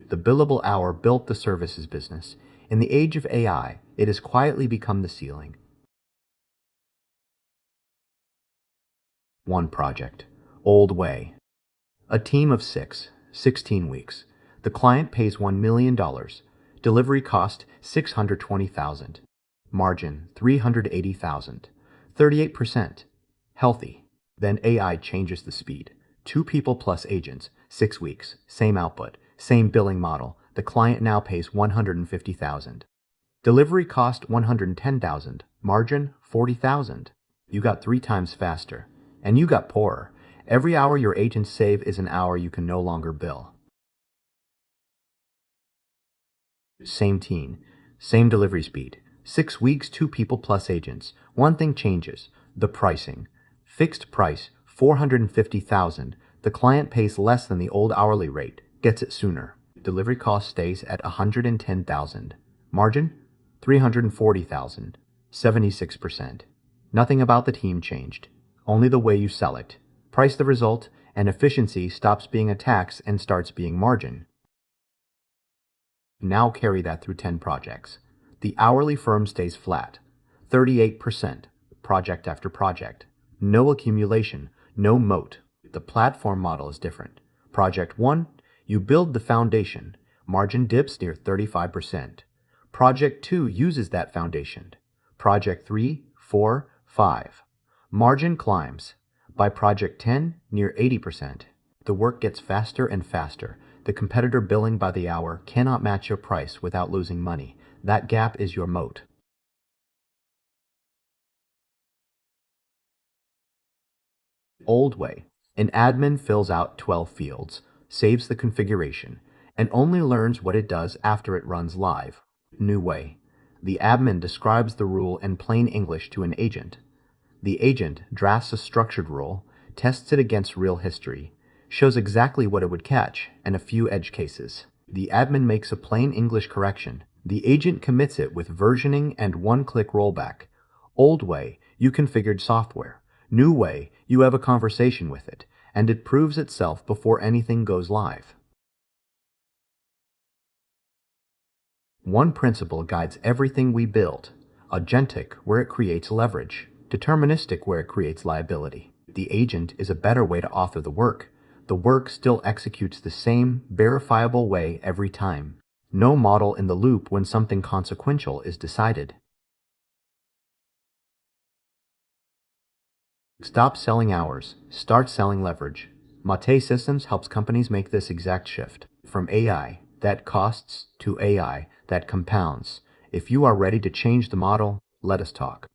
The billable hour built the services business. In the age of AI, it has quietly become the ceiling. One project. Old way. A team of 6, 16 weeks. The client pays $1 million. Delivery cost $620,000. Margin $380,000. 38%. Healthy. Then AI changes the speed. 2 people plus agents, 6 weeks, same output, same billing model. The client now pays $150,000. Delivery cost $110,000. Margin $40,000. You got 3 times faster. And you got poorer. Every hour your agents save is an hour you can no longer bill. Same team, same delivery speed. 6 weeks, 2 people plus agents. One thing changes, the pricing. Fixed price, $450,000. The client pays less than the old hourly rate, gets it sooner. Delivery cost stays at $110,000. Margin, $340,000. 76%. Nothing about the team changed. Only the way you sell it. Price the result, and efficiency stops being a tax and starts being margin. Now carry that through 10 projects. The hourly firm stays flat. 38%. Project after project. No accumulation, no moat. The platform model is different. Project 1, you build the foundation. Margin dips near 35%. Project 2 uses that foundation. Project 3, 4, 5. Margin climbs. By project 10, near 80%. The work gets faster and faster. The competitor billing by the hour cannot match your price without losing money. That gap is your moat. Old way. An admin fills out 12 fields, saves the configuration, and only learns what it does after it runs live. New way. The admin describes the rule in plain English to an agent. The agent drafts a structured rule, tests it against real history, shows exactly what it would catch, and a few edge cases. The admin makes a plain English correction. The agent commits it with versioning and one-click rollback. Old way, you configured software. New way, you have a conversation with it, and it proves itself before anything goes live. One principle guides everything we build. Agentic, where it creates leverage. Deterministic, where it creates liability. The agent is a better way to author the work. The work still executes the same, verifiable way every time. No model in the loop when something consequential is decided. Stop selling hours. Start selling leverage. Mattei Systems helps companies make this exact shift. From AI that costs to AI that compounds. If you are ready to change the model, let us talk.